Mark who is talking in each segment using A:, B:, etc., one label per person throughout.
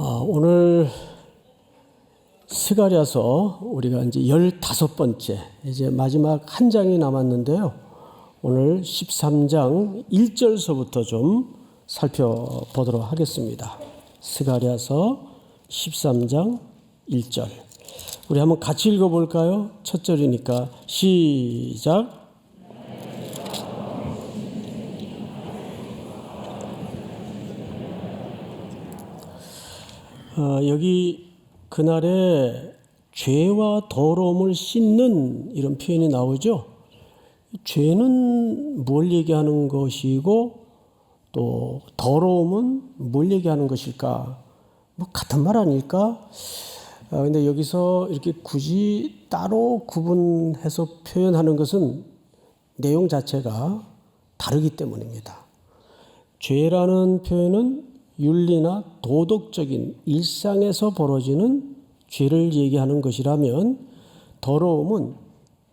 A: 오늘 스가랴서 우리가 이제 15번째, 이제 마지막 한 장이 남았는데요. 오늘 13장 1절서부터 좀 살펴보도록 하겠습니다. 스가랴서 13장 1절. 우리 한번 같이 읽어볼까요? 첫 절이니까 시작. 여기 그날에 죄와 더러움을 씻는 이런 표현이 나오죠. 죄는 뭘 얘기하는 것이고 또 더러움은 뭘 얘기하는 것일까? 뭐 같은 말 아닐까? 근데 여기서 이렇게 굳이 따로 구분해서 표현하는 것은 내용 자체가 다르기 때문입니다. 죄라는 표현은 윤리나 도덕적인 일상에서 벌어지는 죄를 얘기하는 것이라면 더러움은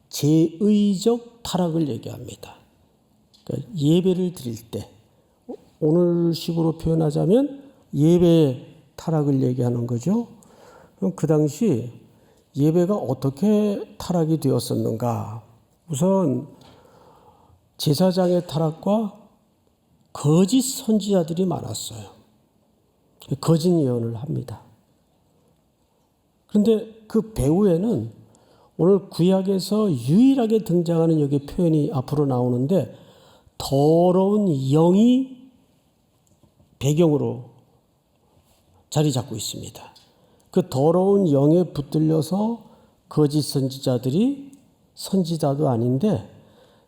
A: 제의적 타락을 얘기합니다. 그러니까 예배를 드릴 때 오늘식으로 표현하자면 예배 타락을 얘기하는 거죠. 그럼 그 당시 예배가 어떻게 타락이 되었었는가? 우선 제사장의 타락과 거짓 선지자들이 많았어요. 거짓 예언을 합니다. 그런데 그 배후에는 오늘 구약에서 유일하게 등장하는 여기 표현이 앞으로 나오는데 더러운 영이 배경으로 자리 잡고 있습니다. 그 더러운 영에 붙들려서 거짓 선지자들이 선지자도 아닌데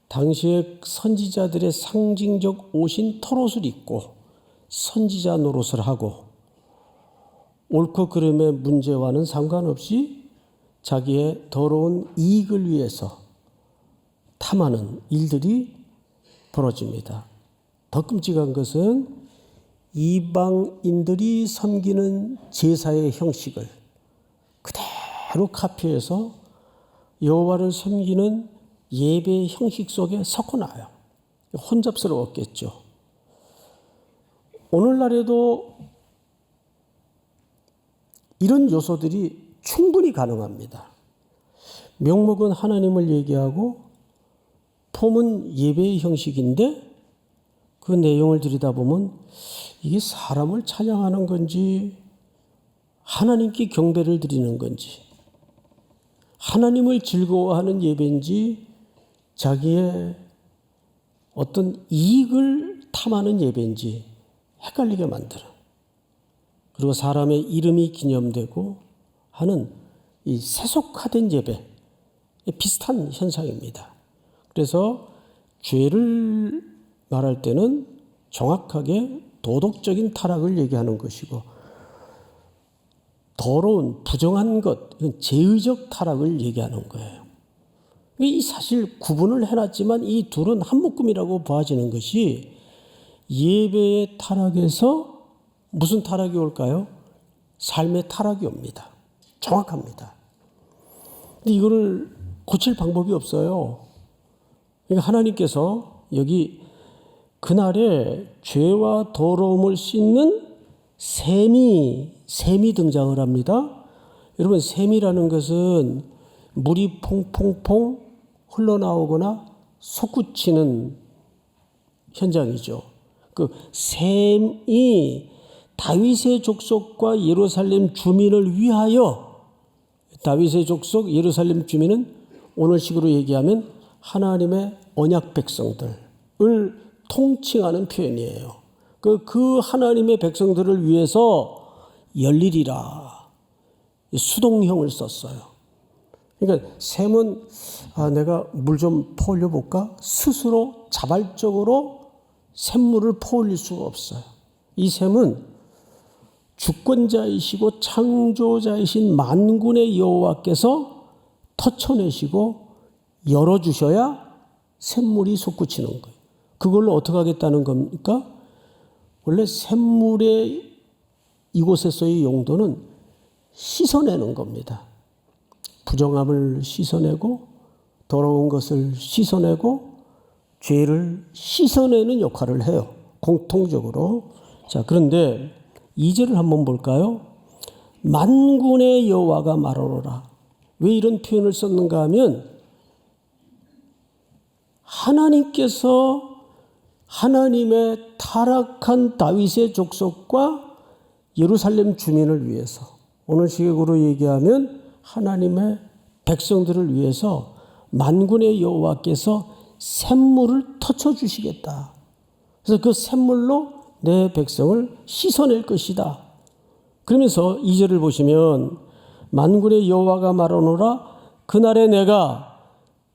A: 당시에 선지자들의 상징적 옷인 털옷을 입고 선지자 노릇을 하고 옳고 그름의 문제와는 상관없이 자기의 더러운 이익을 위해서 탐하는 일들이 벌어집니다. 더 끔찍한 것은 이방인들이 섬기는 제사의 형식을 그대로 카피해서 여호와를 섬기는 예배의 형식 속에 섞어놔요. 혼잡스러웠겠죠. 오늘날에도 이런 요소들이 충분히 가능합니다. 명목은 하나님을 얘기하고 폼은 예배의 형식인데 그 내용을 들여다보면 이게 사람을 찬양하는 건지 하나님께 경배를 드리는 건지 하나님을 즐거워하는 예배인지 자기의 어떤 이익을 탐하는 예배인지 헷갈리게 만들어. 그리고 사람의 이름이 기념되고 하는 이 세속화된 예배, 비슷한 현상입니다. 그래서 죄를 말할 때는 정확하게 도덕적인 타락을 얘기하는 것이고 더러운 부정한 것, 이건 제의적 타락을 얘기하는 거예요. 이 사실 구분을 해놨지만 이 둘은 한 묶음이라고 보아지는 것이 예배의 타락에서 무슨 타락이 올까요? 삶의 타락이 옵니다. 정확합니다. 근데 이거를 고칠 방법이 없어요. 그러니까 하나님께서 여기 그날에 죄와 더러움을 씻는 샘이 등장을 합니다. 여러분, 샘이라는 것은 물이 퐁퐁퐁 흘러나오거나 솟구치는 현장이죠. 그 샘이 다윗의 족속과 예루살렘 주민을 위하여, 다윗의 족속 예루살렘 주민은 오늘식으로 얘기하면 하나님의 언약 백성들을 통칭하는 표현이에요. 그 하나님의 백성들을 위해서 열리리라 수동형을 썼어요. 그러니까 샘은 내가 물 좀 퍼올려 볼까? 스스로 자발적으로 샘물을 퍼올릴 수가 없어요. 이 샘은 주권자이시고 창조자이신 만군의 여호와께서 터쳐내시고 열어주셔야 샘물이 솟구치는 거예요. 그걸로 어떻게 하겠다는 겁니까? 원래 샘물의 이곳에서의 용도는 씻어내는 겁니다. 부정함을 씻어내고 더러운 것을 씻어내고 죄를 씻어내는 역할을 해요. 공통적으로. 자, 그런데 2절을 한번 볼까요? 만군의 여호와가 말하노라. 왜 이런 표현을 썼는가 하면 하나님께서 하나님의 타락한 다윗의 족속과 예루살렘 주민을 위해서, 오늘 시각으로 얘기하면 하나님의 백성들을 위해서 만군의 여호와께서 샘물을 터쳐주시겠다. 그래서 그 샘물로 내 백성을 씻어낼 것이다. 그러면서 2절을 보시면 만군의 여호와가 말하노라. 그날에 내가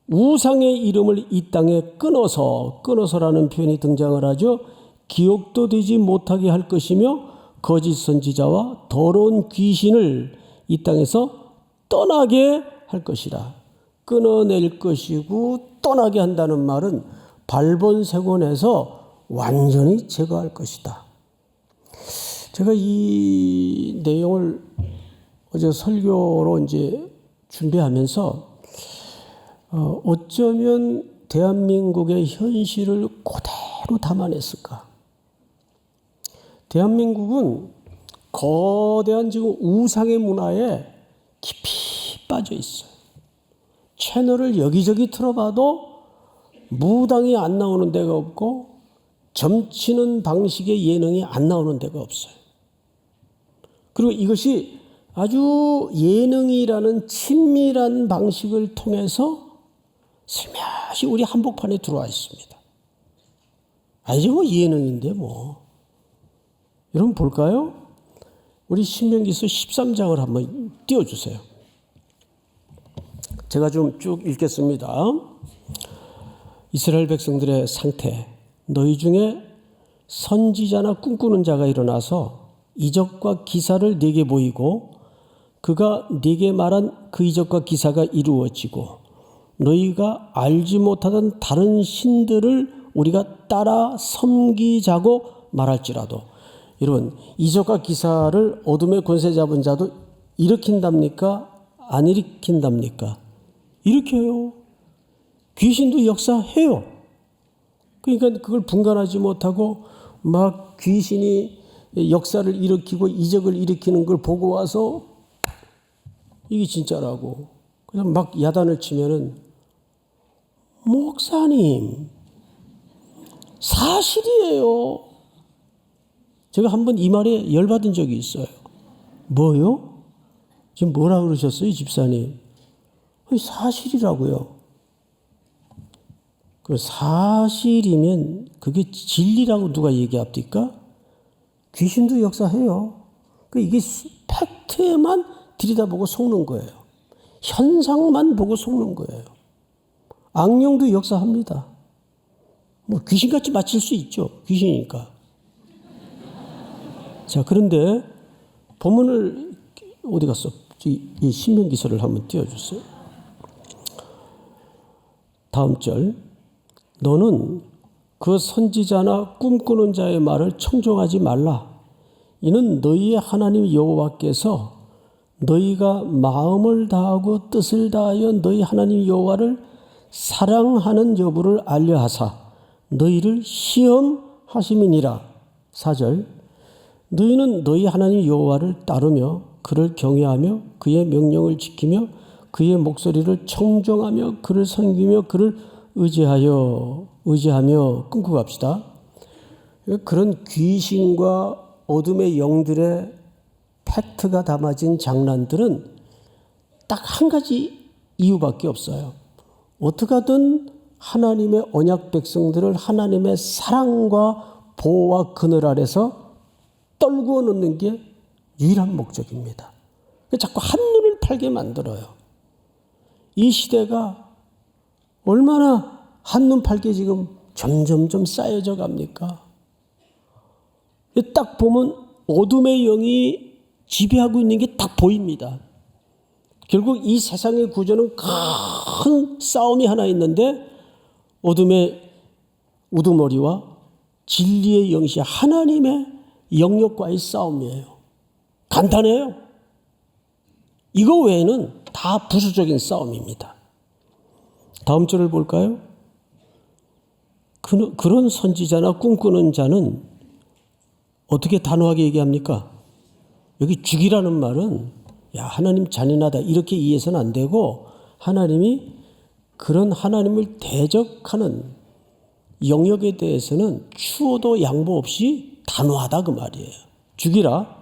A: 우상의 이름을 이 땅에 끊어서라는 표현이 등장을 하죠. 기억도 되지 못하게 할 것이며 거짓 선지자와 더러운 귀신을 이 땅에서 떠나게 할 것이라. 끊어낼 것이고 떠나게 한다는 말은 발본색원에서 완전히 제거할 것이다. 제가 이 내용을 어제 설교로 이제 준비하면서 어쩌면 대한민국의 현실을 그대로 담아냈을까? 대한민국은 거대한 지금 우상의 문화에 깊이 빠져 있어요. 채널을 여기저기 틀어봐도 무당이 안 나오는 데가 없고 점치는 방식의 예능이 안 나오는 데가 없어요. 그리고 이것이 아주 예능이라는 친밀한 방식을 통해서 슬며시 우리 한복판에 들어와 있습니다. 이제 뭐 예능인데 뭐. 여러분 볼까요? 우리 신명기서 13장을 한번 띄워주세요. 제가 좀 쭉 읽겠습니다. 이스라엘 백성들의 상태. 너희 중에 선지자나 꿈꾸는 자가 일어나서 이적과 기사를 네게 보이고 그가 네게 말한 그 이적과 기사가 이루어지고 너희가 알지 못하던 다른 신들을 우리가 따라 섬기자고 말할지라도. 여러분, 이적과 기사를 어둠의 권세 잡은 자도 일으킨답니까? 안 일으킨답니까? 일으켜요. 귀신도 역사해요. 그러니까 그걸 분간하지 못하고 막 귀신이 역사를 일으키고 이적을 일으키는 걸 보고 와서 이게 진짜라고 그냥 막 야단을 치면은 목사님 사실이에요. 제가 한번 이 말에 열받은 적이 있어요. 뭐요? 지금 뭐라 그러셨어요, 집사님? 사실이라고요. 그 사실이면 그게 진리라고 누가 얘기합니까? 귀신도 역사해요. 이게 팩트에만 들여다보고 속는 거예요. 현상만 보고 속는 거예요. 악령도 역사합니다. 뭐 귀신같이 맞힐 수 있죠. 귀신이니까. 자, 그런데 본문을 어디 갔어? 이 신명기서를 한번 띄워주세요. 다음 절. 너는 그 선지자나 꿈꾸는 자의 말을 청종하지 말라. 이는 너희의 하나님 여호와께서 너희가 마음을 다하고 뜻을 다하여 너희 하나님 여호와를 사랑하는 여부를 알려하사 너희를 시험하심이니라. 4절. 너희는 너희 하나님 여호와를 따르며 그를 경외하며 그의 명령을 지키며 그의 목소리를 청종하며 그를 섬기며 그를 의지하며 끊고 갑시다. 그런 귀신과 어둠의 영들의 팩트가 담아진 장난들은 딱 한 가지 이유밖에 없어요. 어떻게 하든 하나님의 언약 백성들을 하나님의 사랑과 보호와 그늘 아래서 떨구어 놓는 게 유일한 목적입니다. 자꾸 한눈을 팔게 만들어요. 이 시대가 얼마나 한눈 팔게 지금 점점점 쌓여져 갑니까? 딱 보면 어둠의 영이 지배하고 있는 게 딱 보입니다. 결국 이 세상의 구조는 큰 싸움이 하나 있는데 어둠의 우두머리와 진리의 영시 하나님의 영역과의 싸움이에요. 간단해요. 이거 외에는 다 부수적인 싸움입니다. 다음 절을 볼까요? 그런 선지자나 꿈꾸는 자는 어떻게 단호하게 얘기합니까? 여기 죽이라는 말은 야 하나님 잔인하다 이렇게 이해해서는 안 되고 하나님이 그런 하나님을 대적하는 영역에 대해서는 추호도 양보 없이 단호하다 그 말이에요. 죽이라.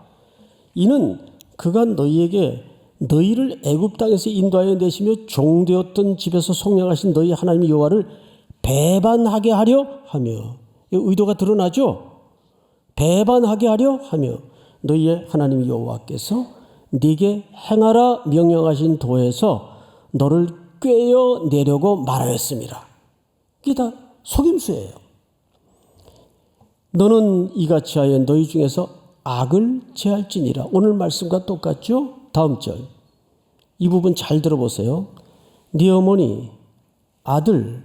A: 이는 그가 너희에게 너희를 애굽 땅에서 인도하여 내시며 종되었던 집에서 속량하신 너희 하나님 여호와를 배반하게 하려 하며 의도가 드러나죠. 배반하게 하려 하며 너희의 하나님 여호와께서 네게 행하라 명령하신 도에서 너를 꿰어 내려고 말하였습니다. 이게 다 속임수예요. 너는 이같이 하여 너희 중에서 악을 제할지니라. 오늘 말씀과 똑같죠? 다음 절. 이 부분 잘 들어보세요. 네 어머니, 아들,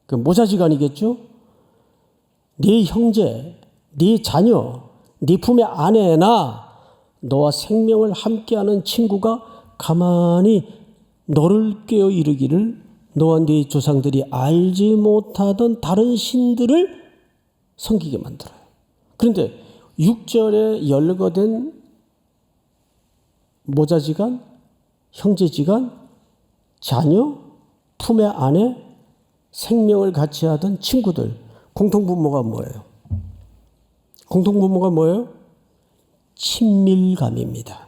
A: 그 모자지간이겠죠? 네 형제, 네 자녀, 네 품의 아내나 너와 생명을 함께하는 친구가 가만히 너를 깨어 이르기를 너와 네 조상들이 알지 못하던 다른 신들을 섬기게 만들어요. 그런데 6절에 열거된 모자지간, 형제지간, 자녀, 품의 아내, 생명을 같이 하던 친구들, 공통분모가 뭐예요? 공통분모가 뭐예요? 친밀감입니다.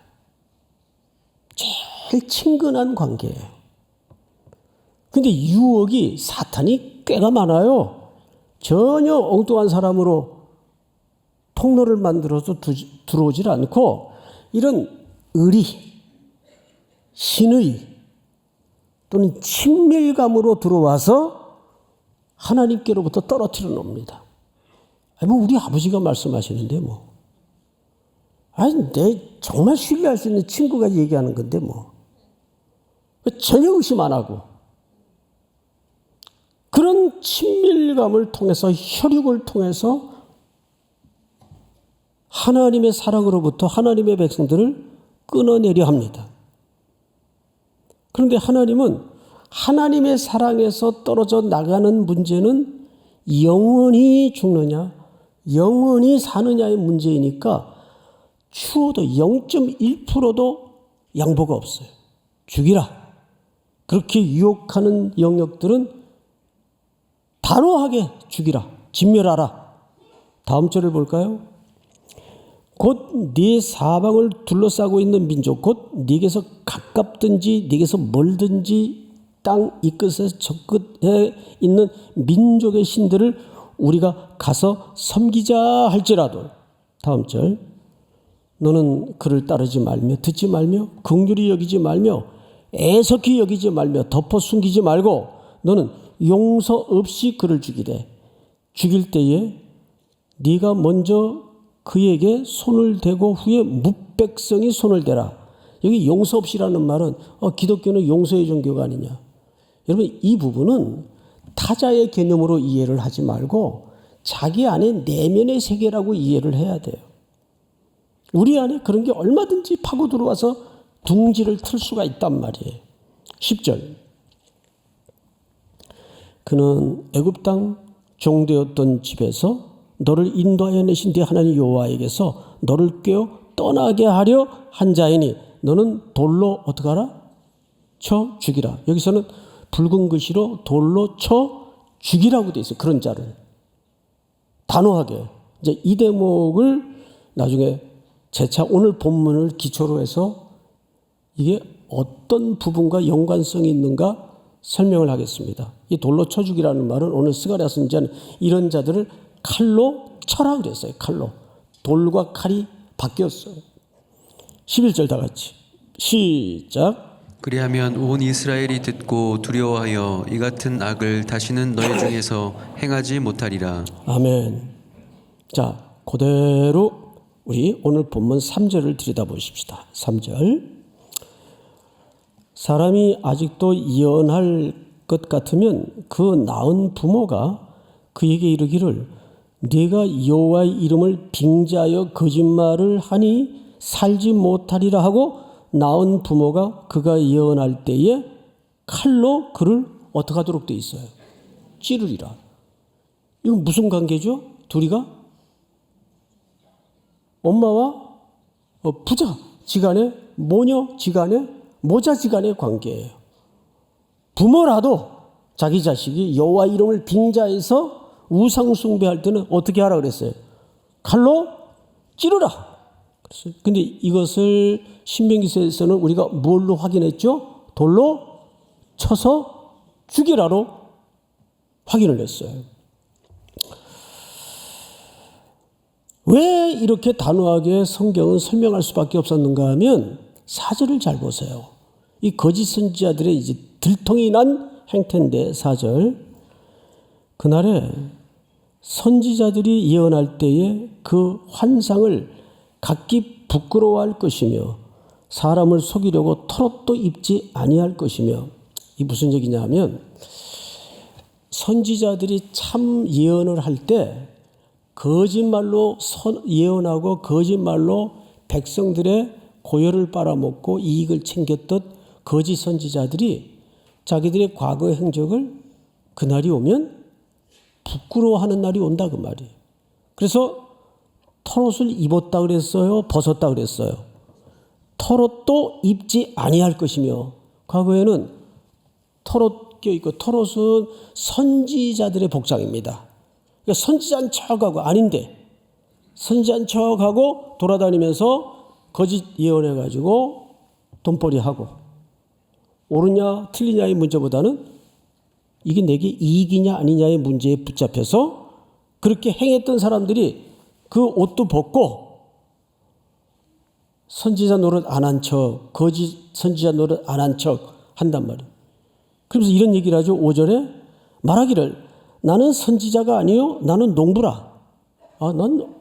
A: 제일 친근한 관계예요. 근데 유혹이 사탄이 꽤나 많아요. 전혀 엉뚱한 사람으로 통로를 만들어서 들어오질 않고 이런 의리, 신의 또는 친밀감으로 들어와서 하나님께로부터 떨어뜨려 놓습니다. 뭐 우리 아버지가 말씀하시는데 뭐. 아니 내 정말 신뢰할 수 있는 친구가 얘기하는 건데 뭐. 전혀 의심 안 하고. 그런 친밀감을 통해서 혈육을 통해서 하나님의 사랑으로부터 하나님의 백성들을 끊어내려 합니다. 그런데 하나님은 하나님의 사랑에서 떨어져 나가는 문제는 영원히 죽느냐, 영원히 사느냐의 문제이니까 추호도 0.1%도 양보가 없어요. 죽이라. 그렇게 유혹하는 영역들은 단호하게 죽이라. 진멸하라. 다음 절을 볼까요? 곧 네 사방을 둘러싸고 있는 민족, 곧 네게서 가깝든지 네게서 멀든지 땅 이 끝에서 저 끝에 있는 민족의 신들을 우리가 가서 섬기자 할지라도. 다음 절. 너는 그를 따르지 말며 듣지 말며 긍휼히 여기지 말며 애석히 여기지 말며 덮어 숨기지 말고 너는 용서 없이 그를 죽이되 죽일 때에 네가 먼저 그에게 손을 대고 후에 뭇백성이 손을 대라. 여기 용서 없이라는 말은 기독교는 용서의 종교가 아니냐. 여러분 이 부분은 타자의 개념으로 이해를 하지 말고 자기 안에 내면의 세계라고 이해를 해야 돼요. 우리 안에 그런 게 얼마든지 파고 들어와서 둥지를 틀 수가 있단 말이에요. 10절. 그는 애굽 땅 종되었던 집에서 너를 인도하여 내신 네 하나님 여호와에게서 너를 꿰어 떠나게 하려 한 자이니 너는 돌로 어떻게 하라? 쳐 죽이라. 여기서는 붉은 글씨로 돌로 쳐 죽이라고 돼 있어요. 그런 자를. 단호하게. 이제 이 대목을 나중에 재차 오늘 본문을 기초로 해서 이게 어떤 부분과 연관성이 있는가 설명을 하겠습니다. 이 돌로 쳐 죽이라는 말은 오늘 스가랴 선지자는 이런 자들을 칼로 쳐라 그랬어요. 칼로. 돌과 칼이 바뀌었어요. 11절 다 같이. 시작.
B: 그리하면 온 이스라엘이 듣고 두려워하여 이 같은 악을 다시는 너희 중에서 행하지 못하리라.
A: 아멘. 자, 그대로 우리 오늘 본문 3절을 들여다보십시다. 3절. 사람이 아직도 예언할 것 같으면 그 낳은 부모가 그에게 이르기를 네가 여호와의 이름을 빙자하여 거짓말을 하니 살지 못하리라 하고 낳은 부모가 그가 예언할 때에 칼로 그를 어떻게 하도록 돼 있어요? 찌르리라. 이건 무슨 관계죠? 둘이가? 엄마와 부자지간의 모녀지간의 모자지간의 관계예요. 부모라도 자기 자식이 여호와 이름을 빙자해서 우상 숭배할 때는 어떻게 하라 그랬어요? 칼로 찌르라. 근데 이것을 신명기서에서는 우리가 뭘로 확인했죠? 돌로 쳐서 죽이라로 확인을 했어요. 왜 이렇게 단호하게 성경은 설명할 수밖에 없었는가 하면 4절을 잘 보세요. 이 거짓 선지자들의 이제 들통이 난 행태인데 4절. 그날에 선지자들이 예언할 때에 그 환상을 각기 부끄러워할 것이며 사람을 속이려고 털옷도 입지 아니할 것이며, 이 무슨 얘기냐 하면 선지자들이 참 예언을 할 때 거짓말로 예언하고 거짓말로 백성들의 고열을 빨아먹고 이익을 챙겼던 거짓 선지자들이 자기들의 과거의 행적을 그날이 오면 부끄러워하는 날이 온다 그 말이에요. 그래서 털옷을 입었다 그랬어요? 벗었다 그랬어요? 털옷도 입지 아니할 것이며, 과거에는 털옷 껴있고, 털옷은 선지자들의 복장입니다. 그러니까 선지자인 척하고 아닌데 선지자인 척하고 돌아다니면서 거짓 예언해가지고 돈벌이하고, 옳으냐 틀리냐의 문제보다는 이게 내게 이익이냐 아니냐의 문제에 붙잡혀서 그렇게 행했던 사람들이 그 옷도 벗고 선지자 노릇 안 한 척, 거짓 선지자 노릇 안 한 척 한단 말이에요. 그러면서 이런 얘기를 하죠. 5절에 말하기를 나는 선지자가 아니요 나는 농부라. 난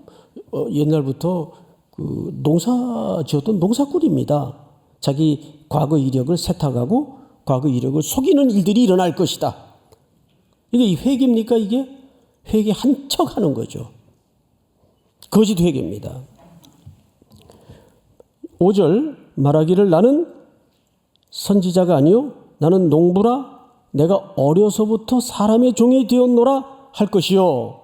A: 옛날부터 그 농사 지었던 농사꾼입니다. 자기 과거 이력을 세탁하고 과거 이력을 속이는 일들이 일어날 것이다. 이게 회개입니까? 이게 회개 한 척 하는 거죠. 거짓 회개입니다. 5절 말하기를 나는 선지자가 아니요 나는 농부라. 내가 어려서부터 사람의 종이 되었노라 할 것이요.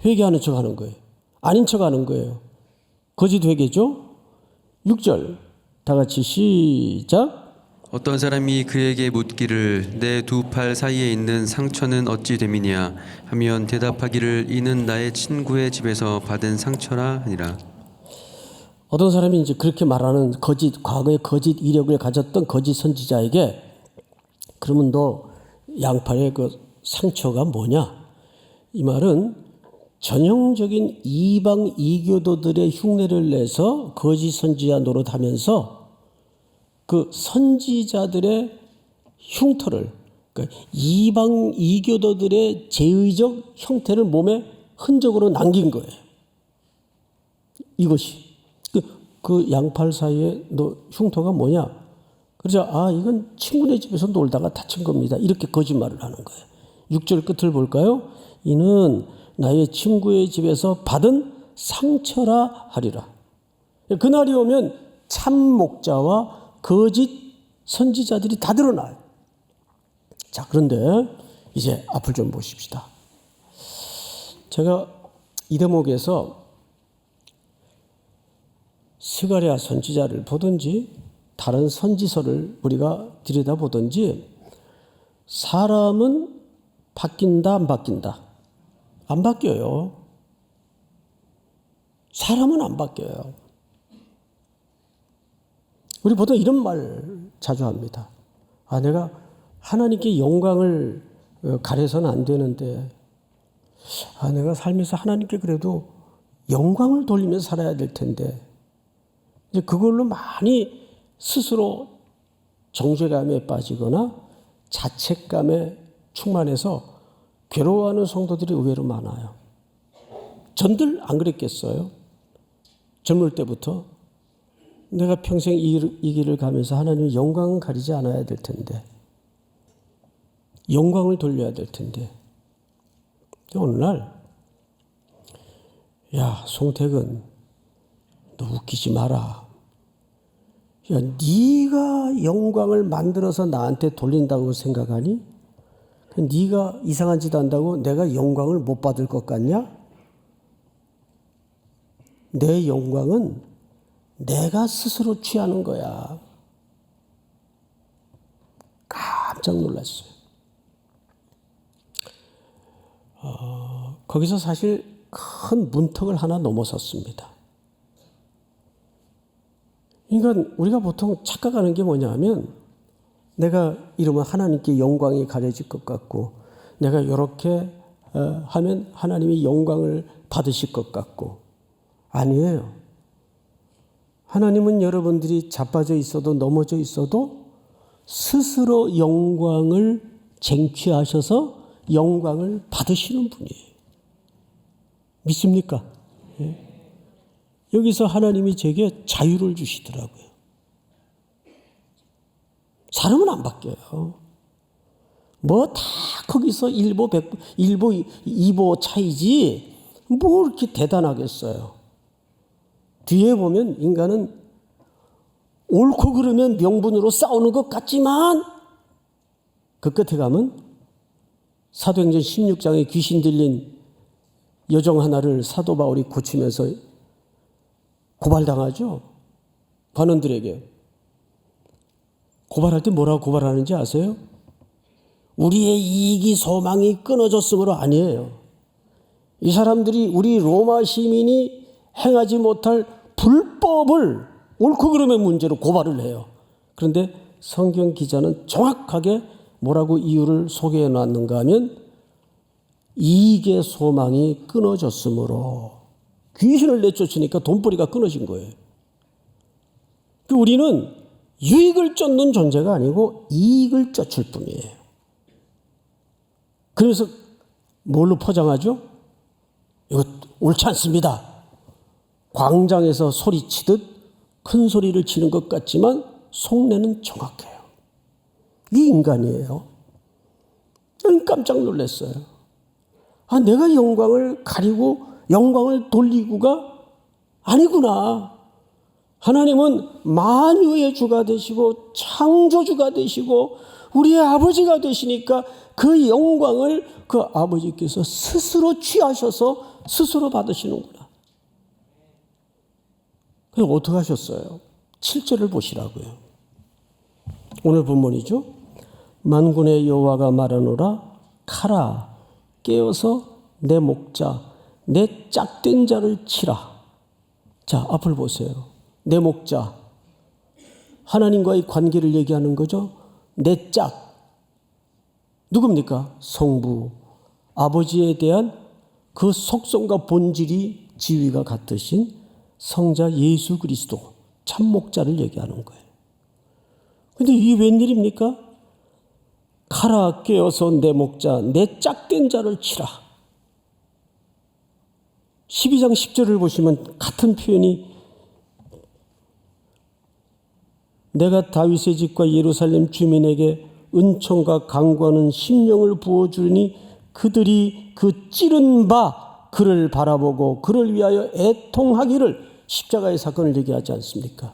A: 회개하는 척 하는 거예요. 아닌 척 하는 거예요. 거짓 회개죠. 6절 다 같이 시작.
B: 어떤 사람이 그에게 묻기를 내 두 팔 사이에 있는 상처는 어찌 됨이냐 하면 대답하기를 이는 나의 친구의 집에서 받은 상처라 하니라.
A: 어떤 사람이 이제 그렇게 말하는 과거의 거짓 이력을 가졌던 거짓 선지자에게 그러면 너 양팔의 그 상처가 뭐냐? 이 말은 전형적인 이방 이교도들의 흉내를 내서 거짓 선지자 노릇하면서 그 선지자들의 흉터를, 그러니까 이방 이교도들의 제의적 형태를 몸에 흔적으로 남긴 거예요. 이것이 그 양팔 사이에 너 흉터가 뭐냐? 그래서 이건 친구네 집에서 놀다가 다친 겁니다. 이렇게 거짓말을 하는 거예요. 6절 끝을 볼까요? 이는 나의 친구의 집에서 받은 상처라 하리라. 그날이 오면 참 목자와 거짓 선지자들이 다 드러나요. 자, 그런데 이제 앞을 좀 보십시다. 제가 이 대목에서 스가랴 선지자를 보든지 다른 선지서를 우리가 들여다보든지 사람은 바뀐다 안 바뀐다? 안 바뀌어요. 사람은 안 바뀌어요. 우리 보통 이런 말 자주 합니다. 내가 하나님께 영광을 가려서는 안 되는데 내가 살면서 하나님께 그래도 영광을 돌리면서 살아야 될 텐데, 이제 그걸로 많이 스스로 정죄감에 빠지거나 자책감에 충만해서 괴로워하는 성도들이 의외로 많아요. 전들 안 그랬겠어요? 젊을 때부터 내가 평생 이 길을 가면서 하나님 영광을 가리지 않아야 될 텐데, 영광을 돌려야 될 텐데, 어느 날 야 송택은 너 웃기지 마라. 야, 네가 영광을 만들어서 나한테 돌린다고 생각하니? 네가 이상한 짓 한다고 내가 영광을 못 받을 것 같냐? 내 영광은 내가 스스로 취하는 거야. 깜짝 놀랐어요. 거기서 사실 큰 문턱을 하나 넘어섰습니다. 그러니까 우리가 보통 착각하는 게 뭐냐 하면 내가 이러면 하나님께 영광이 가려질 것 같고 내가 이렇게 하면 하나님이 영광을 받으실 것 같고 아니에요. 하나님은 여러분들이 자빠져 있어도 넘어져 있어도 스스로 영광을 쟁취하셔서 영광을 받으시는 분이에요. 믿습니까? 예. 여기서 하나님이 제게 자유를 주시더라고요. 사람은 안 바뀌어요. 뭐 다 거기서 1보, 100보, 1보, 2보 차이지 뭐 이렇게 대단하겠어요. 뒤에 보면 인간은 옳고 그르면 명분으로 싸우는 것 같지만 그 끝에 가면 사도행전 16장에 귀신 들린 여종 하나를 사도 바울이 고치면서 고발당하죠. 관원들에게. 고발할 때 뭐라고 고발하는지 아세요? 우리의 이익이 소망이 끊어졌으므로 아니에요. 이 사람들이 우리 로마 시민이 행하지 못할 불법을 옳고 그름의 문제로 고발을 해요. 그런데 성경 기자는 정확하게 뭐라고 이유를 소개해 놨는가 하면 이익의 소망이 끊어졌으므로 귀신을 내쫓으니까 돈벌이가 끊어진 거예요. 우리는 유익을 쫓는 존재가 아니고 이익을 쫓을 뿐이에요. 그래서 뭘로 포장하죠? 이거 옳지 않습니다. 광장에서 소리치듯 큰 소리를 치는 것 같지만 속내는 정확해요. 이 인간이에요. 저는 깜짝 놀랐어요. 내가 영광을 가리고 영광을 돌리고가 아니구나. 하나님은 만유의 주가 되시고 창조주가 되시고 우리의 아버지가 되시니까 그 영광을 그 아버지께서 스스로 취하셔서 스스로 받으시는구나. 그럼 어떻게 하셨어요? 7절을 보시라고요. 오늘 본문이죠. 만군의 여호와가 말하노라 카라 깨어서 내 목자 내 짝된 자를 치라. 자, 앞을 보세요. 내 목자 하나님과의 관계를 얘기하는 거죠. 내 짝 누굽니까? 성부 아버지에 대한 그 속성과 본질이 지위가 같으신 성자 예수 그리스도 참목자를 얘기하는 거예요. 그런데 이게 웬일입니까? 카라 깨어서 내 목자 내 짝된 자를 치라. 12장 10절을 보시면 같은 표현이 내가 다윗의 집과 예루살렘 주민에게 은총과 강구하는 심령을 부어주니 그들이 그 찌른 바 그를 바라보고 그를 위하여 애통하기를 십자가의 사건을 얘기하지 않습니까?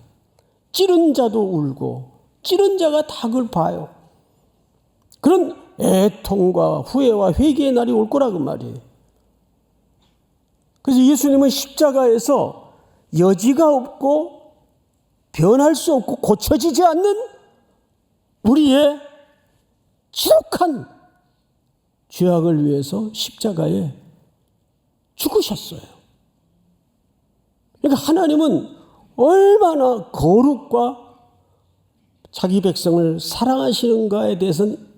A: 찌른 자도 울고 찌른 자가 다 그걸 봐요. 그런 애통과 후회와 회개의 날이 올 거라고 말이에요. 그래서 예수님은 십자가에서 여지가 없고 변할 수 없고 고쳐지지 않는 우리의 지독한 죄악을 위해서 십자가에 죽으셨어요. 그러니까 하나님은 얼마나 거룩과 자기 백성을 사랑하시는가에 대해서는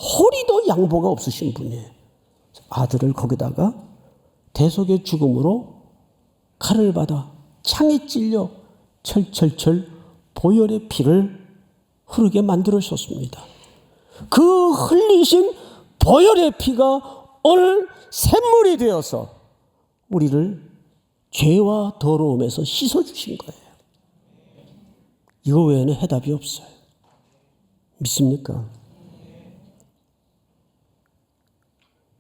A: 허리도 양보가 없으신 분이에요. 아들을 거기다가 대속의 죽음으로 칼을 받아 창에 찔려 철철철 보혈의 피를 흐르게 만들으셨습니다. 그 흘리신 보혈의 피가 오늘 샘물이 되어서 우리를 죄와 더러움에서 씻어주신 거예요. 이거 외에는 해답이 없어요. 믿습니까?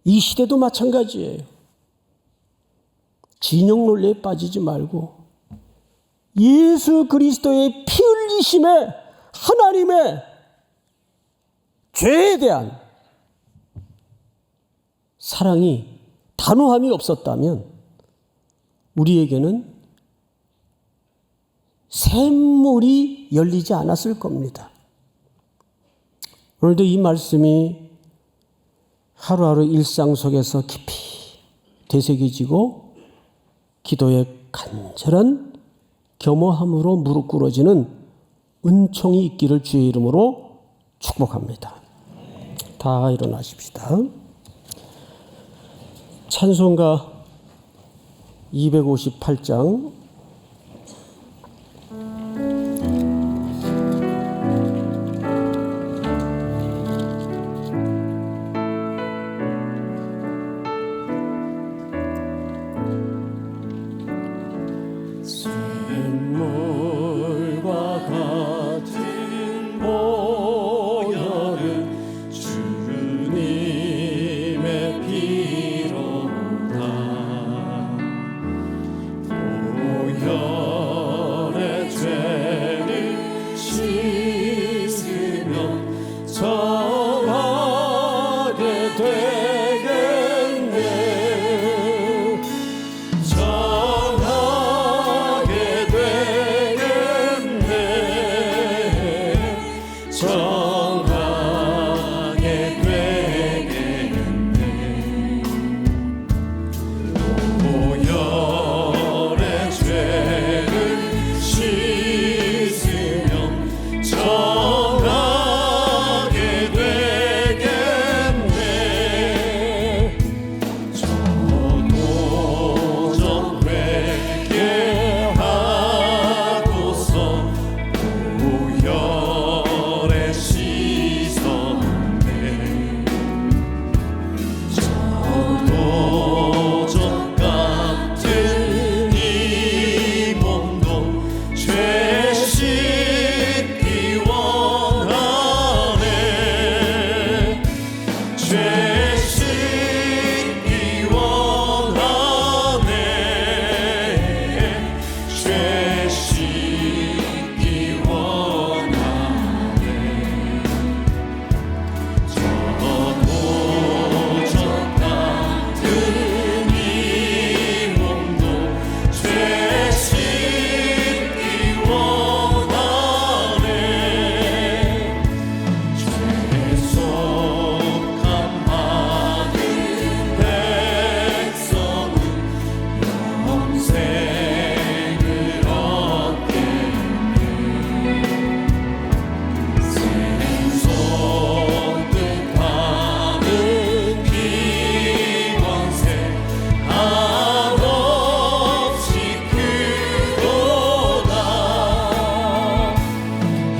A: 이 시대도 마찬가지예요. 진영 논리에 빠지지 말고 예수 그리스도의 피 흘리심에 하나님의 죄에 대한 사랑이 단호함이 없었다면 우리에게는 샘물이 열리지 않았을 겁니다. 오늘도 이 말씀이 하루하루 일상 속에서 깊이 되새겨지고 기도의 간절한 겸허함으로 무릎 꿇어지는 은총이 있기를 주의 이름으로 축복합니다. 다 일어나십시다. 찬송가 258장 샘물과 같은 보혈은 주님의 피로다. 보혈의 죄를 씻으면 정하게 되겠네. 정하게 되겠네. 정하게 되겠네. 보혈의 죄를 씻으면 정하게 되겠네. 저도 좀 회개하고서 보혈에 씻었네. 저도 좀 같은 이 몸도 죄 씻기 원하네. 죄 씻기 원하네. 죄 씻기 원하네. 저도 저 같은 이 몸도 죄 씻기 원하네. 죄 속한 많은 백성은 영생을 얻겠네. 샘솟듯 가는 피원새 한없이 크도다.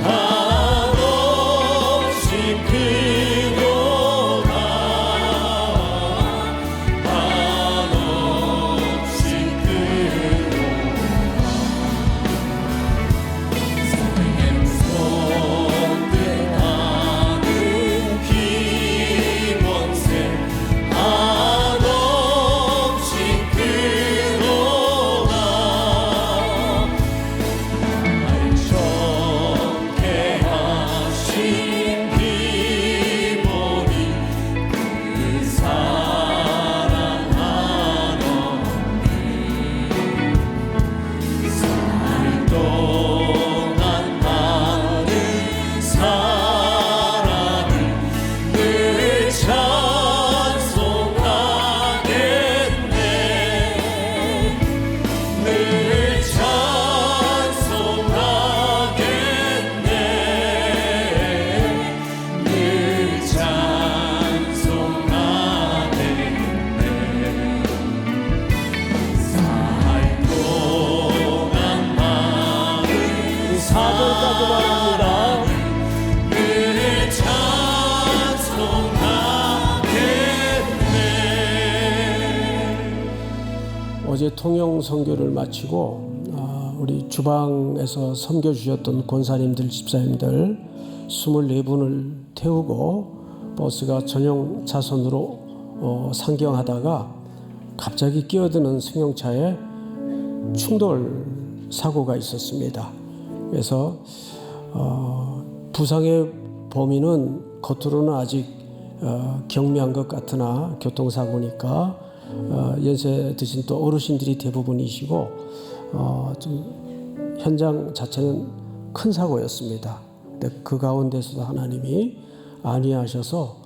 A: 한없이 크도다. 한없이 크도다. 샘솟듯 가는 피원새 한없이 크도다. 날 정케 하신 비보니 그 사랑 한없네. 살 동안 많은 사랑을 늘 찬송하겠네. 늘 찬송하겠네. 늘 찬송하겠네. 살 동안 많은 사도까지 말합니다. 늘 찬송하겠네. 어제 통영 선교를 마치고 우리 주방에서 섬겨주셨던 권사님들, 집사님들 24분을 태우고 버스가 전용 차선으로 상경하다가 갑자기 끼어드는 승용차에 충돌 사고가 있었습니다. 그래서 부상의 범위는 겉으로는 아직 경미한 것 같으나 교통사고니까 연세 드신 또 어르신들이 대부분이시고 좀 현장 자체는 큰 사고였습니다. 근데 그 가운데서도 하나님이 안위하셔서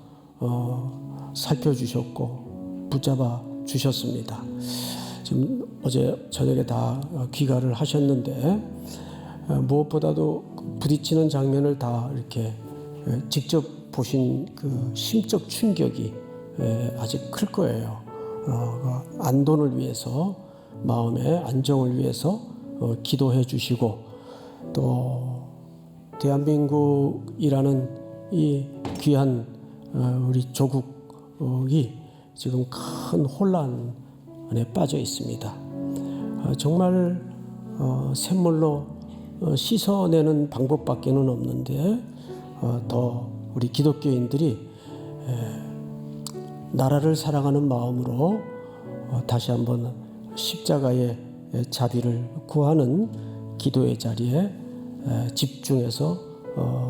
A: 살펴주셨고 붙잡아 주셨습니다. 지금 어제 저녁에 다 귀가를 하셨는데 무엇보다도 부딪히는 장면을 다 이렇게 직접 보신 그 심적 충격이 아직 클 거예요. 안돈을 위해서, 마음의 안정을 위해서 기도해 주시고, 또 대한민국이라는 이 귀한 우리 조국이 지금 큰 혼란에 빠져 있습니다. 정말 샘물로 씻어내는 방법밖에는 없는데 더 우리 기독교인들이 나라를 사랑하는 마음으로 다시 한번 십자가의 자비를 구하는 기도의 자리에 집중해서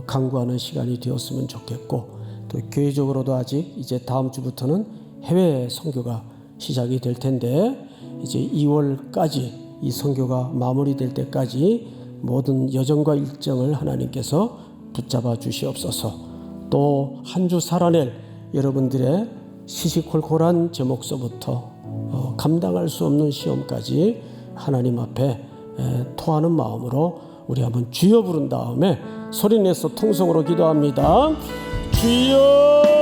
A: 간구하는 시간이 되었으면 좋겠고, 또 교회적으로도 아직 이제 다음 주부터는 해외 선교가 시작이 될 텐데 이제 2월까지 이 선교가 마무리될 때까지 모든 여정과 일정을 하나님께서 붙잡아 주시옵소서. 또 한 주 살아낼 여러분들의 시시콜콜한 제목서부터 감당할 수 없는 시험까지 하나님 앞에 토하는 마음으로 우리 한번 주여 부른 다음에 소리내서 통성으로 기도합니다. 주여